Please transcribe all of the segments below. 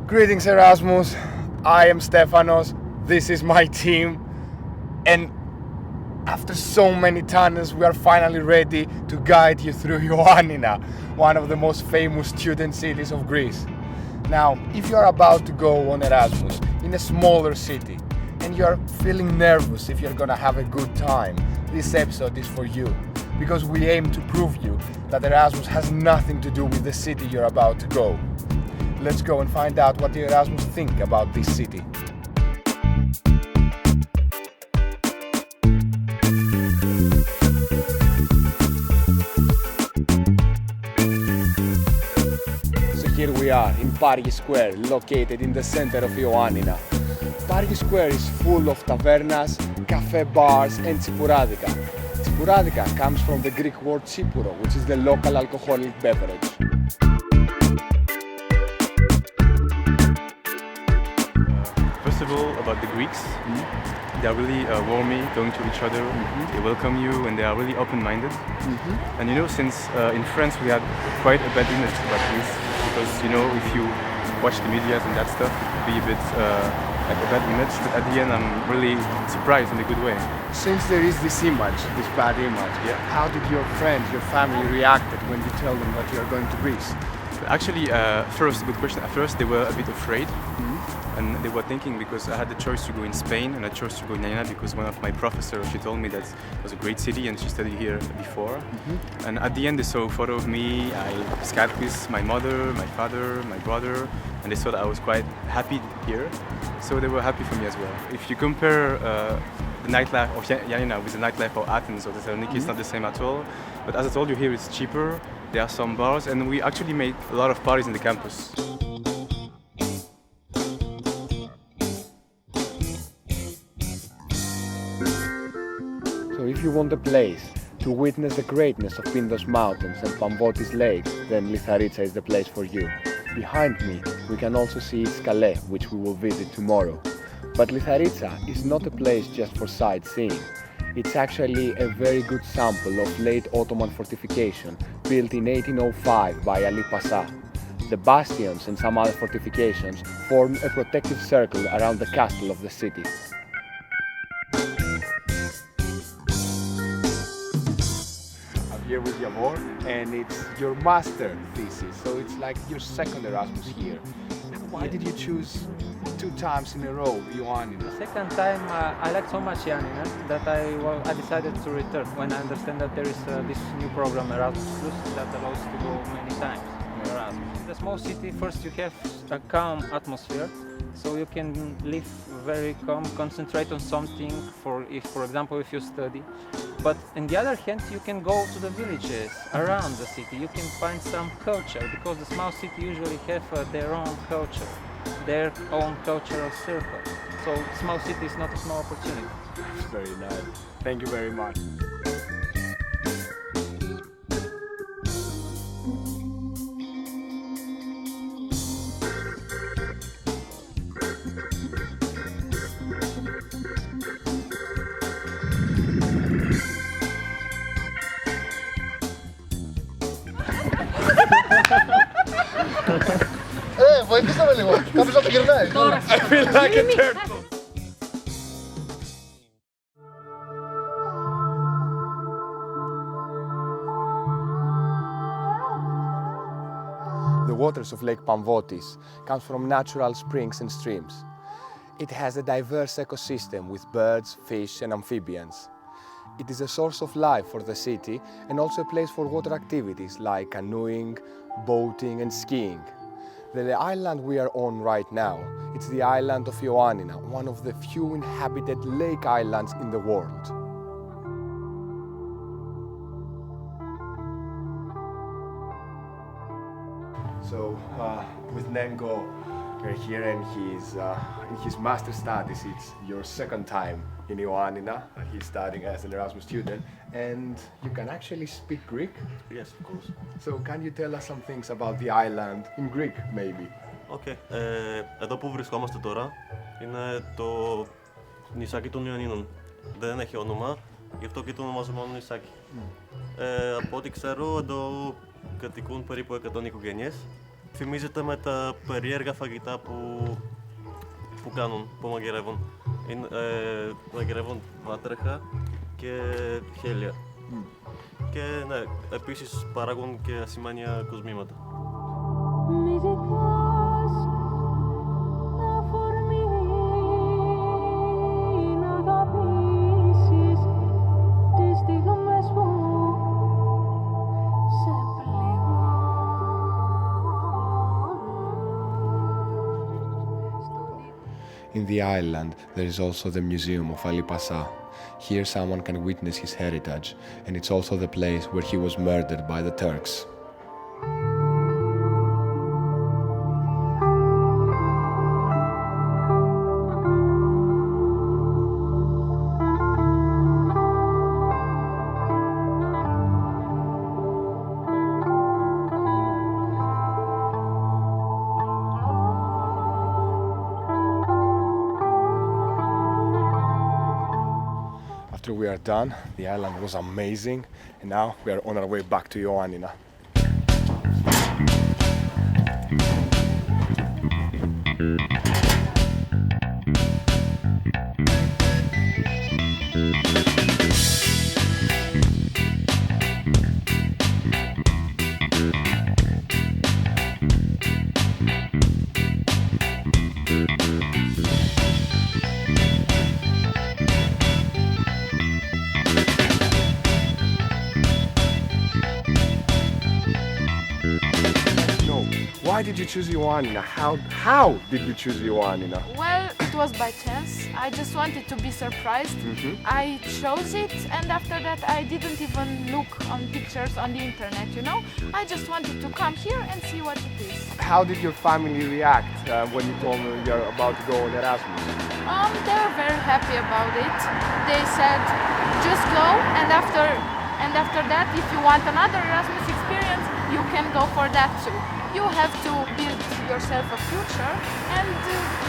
Greetings Erasmus, I am Stefanos, this is my team, and after so many tunnels we are finally ready to guide you through Ioannina, one of the most famous student cities of Greece. Now, if you are about to go on Erasmus in a smaller city and you are feeling nervous if you're gonna have a good time, this episode is for you, because we aim to prove you that Erasmus has nothing to do with the city you're about to go. Let's go and find out what the Erasmus think about this city. So here we are in Bari Square, located in the center of Ioannina. Bari Square is full of tavernas, cafe bars and tsipouradica. Tsipouradica comes from the Greek word tsipouro, which is the local alcoholic beverage. First of all, about the Greeks, they are really warmly going to each other. They welcome you and they are really open-minded. And you know, since in France we had quite a bad image about Greece, because you know, if you watch the media and that stuff, it could be a bit like a bad image. But at the end, I'm really surprised in a good way. Since there is this image, this bad image, how did your friends, your family reacted when you tell them that you are going to Greece? Actually, first, good question. At first, they were a bit afraid. And they were thinking, because I had the choice to go in Spain and I chose to go in Ioannina because one of my professors, she told me that it was a great city and she studied here before. And at the end they saw a photo of me, I Skyped with my mother, my father, my brother, and they saw that I was quite happy here. So they were happy for me as well. If you compare the nightlife of Ioannina with the nightlife of Athens or Thessaloniki, it's not the same at all. But as I told you, here it's cheaper, there are some bars, and we actually make a lot of parties in the campus. So if you want a place to witness the greatness of Pindos Mountains and Pamvotis lakes, then Litharitsa is the place for you. Behind me we can also see Skale, which we will visit tomorrow. But Litharitsa is not a place just for sightseeing. It's actually a very good sample of late Ottoman fortification built in 1805 by Ali Pasha. The bastions and some other fortifications form a protective circle around the castle of the city. Here with Yavor, and it's your master thesis, so it's like your second Erasmus here. Why did you choose 2 times in a row Ioannina? The second time I liked so much Ioannina that I decided to return when I understand that there is this new program Erasmus Plus that allows to go many times in Erasmus. In the small city, first you have a calm atmosphere, so you can live very calm, concentrate on something, for example, if you study. But on the other hand, you can go to the villages around the city. You can find some culture, because the small city usually have their own culture, their own cultural circle. So small city is not a small opportunity. Very nice. Thank you very much. Βοηθήστε με λίγο. Κάποιος να το γυρνάει. I feel like a turtle. The waters of Lake Pamvotis come from natural springs and streams. It has a diverse ecosystem with birds, fish and amphibians. It is a source of life for the city and also a place for water activities like canoeing, boating and skiing. The island we are on right now, it's the island of Ioannina, one of the few inhabited lake islands in the world. So with Nengo, we're here and he's in his master studies. It's your second time in Ioannina. He's studying as an Erasmus student, and you can actually speak Greek. Yes, of course. So can you tell us some things about the island in Greek, maybe? Okay. Εδώ που βρισκόμαστε τώρα είναι το νησάκι των Ιωαννίνων. Δεν έχει όνομα, γι' αυτό και το ονομάζουμε μόνο νησάκι. Από ό,τι ξέρω, εδώ κατοικούν περίπου 100 οικογένειες θυμίζεται με τα περίεργα φαγητά που κάνουν, που μαγειρεύουν. Μαγειρεύουν βάτρεχα και χέλια. Και ναι, επίσης παράγουν και ασημάνια κοσμήματα. In the island, there is also the museum of Ali Pasha. Here someone can witness his heritage, and it's also the place where he was murdered by the Turks. After we are done, the island was amazing, and now we are on our way back to Ioannina. Why did you choose Ioannina? How did you choose Ioannina? Well, it was by chance. I just wanted to be surprised. I chose it, and after that I didn't even look on pictures on the internet, you know? I just wanted to come here and see what it is. How did your family react when you told them you're about to go on Erasmus? They were very happy about it. They said, just go, and after that, if you want another Erasmus experience, you can go for that too. You have to build yourself a future, and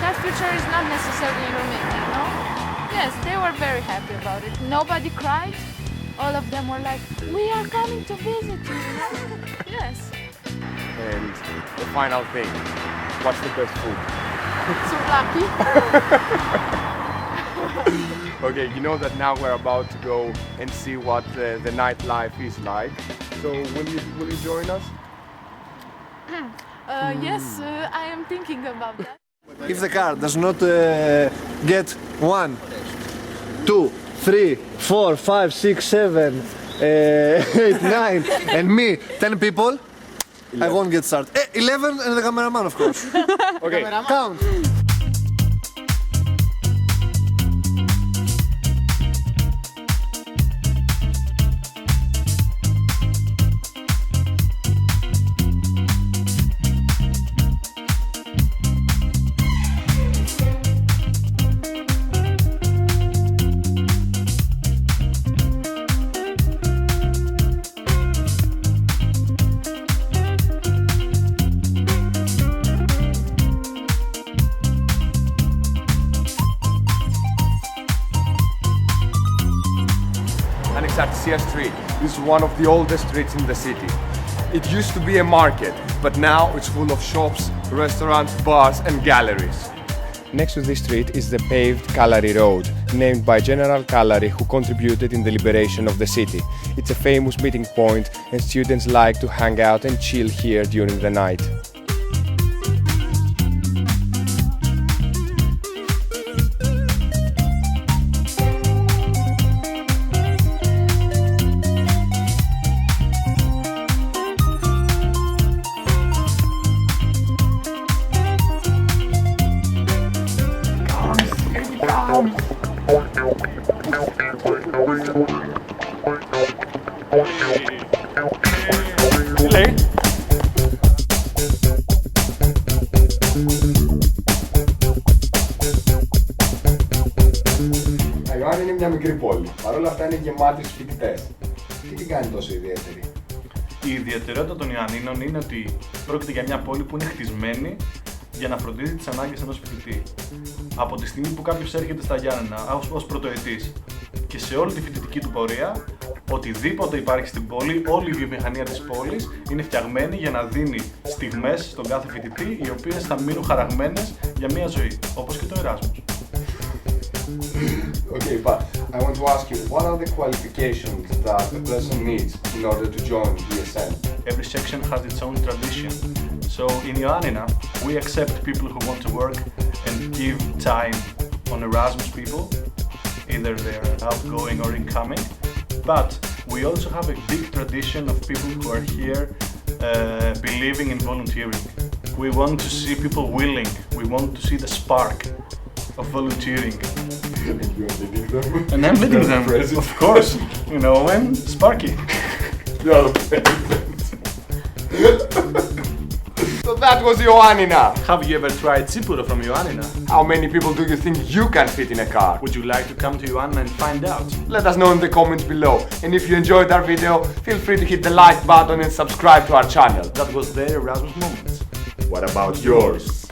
that future is not necessarily in Romania, you know? Yes, they were very happy about it. Nobody cried. All of them were like, we are coming to visit you, you know? Yes. And the final thing, what's the best food? Souvlaki. Okay, you know that now we're about to go and see what the nightlife is like. So will you join us? Yes, I am thinking about that. If the car does not get 1, 2, 3, 4, 5, 6, 7, 8, 9 and me 10 people, 11. I won't get started. 11 and the cameraman, of course. Okay, Count. Anexartisia Street. This is one of the oldest streets in the city. It used to be a market, but now it's full of shops, restaurants, bars and galleries. Next to this street is the paved Kalari Road, named by General Kalari, who contributed in the liberation of the city. It's a famous meeting point, and students like to hang out and chill here during the night. Η Ioannina είναι μια μικρή πόλη. Παρ' όλα αυτά είναι γεμάτη στους φοιτητές. Τι την κάνει τόσο ιδιαίτερη? Η ιδιαιτερότητα των Ιωαννίνων είναι ότι πρόκειται για μια πόλη που είναι χτισμένη για να φροντίζει τις ανάγκες ενός φοιτητή. Από τη στιγμή που κάποιος έρχεται στα Γιάννενα ως πρωτοετής και σε όλη τη φοιτητική του πορεία, Οτιδήποτε υπάρχει στην πόλη, όλη η βιομηχανία της πόλης είναι φτιαγμένη για να δίνει στιγμές στον κάθε φοιτητή, οι οποίες θα μείνουν χαραγμένες για μια ζωή, όπως και το Erasmus. Okay, but I want to ask you, what are the qualifications that a person needs in order to join ESN? Every section has its own tradition. So in Ioannina, we accept people who want to work and give time on Erasmus people, either they're outgoing or incoming. But we also have a big tradition of people who are here believing in volunteering. We want to see people willing, we want to see the spark of volunteering. And you're leading them? And I'm leading them, of course, you know, and Sparky. You're the president. So that was Ioannina. Have you ever tried Tsipuro from Ioannina? How many people do you think you can fit in a car? Would you like to come to Ioannina and find out? Let us know in the comments below. And if you enjoyed our video, feel free to hit the like button and subscribe to our channel. That was their Erasmus Moments. What about yours?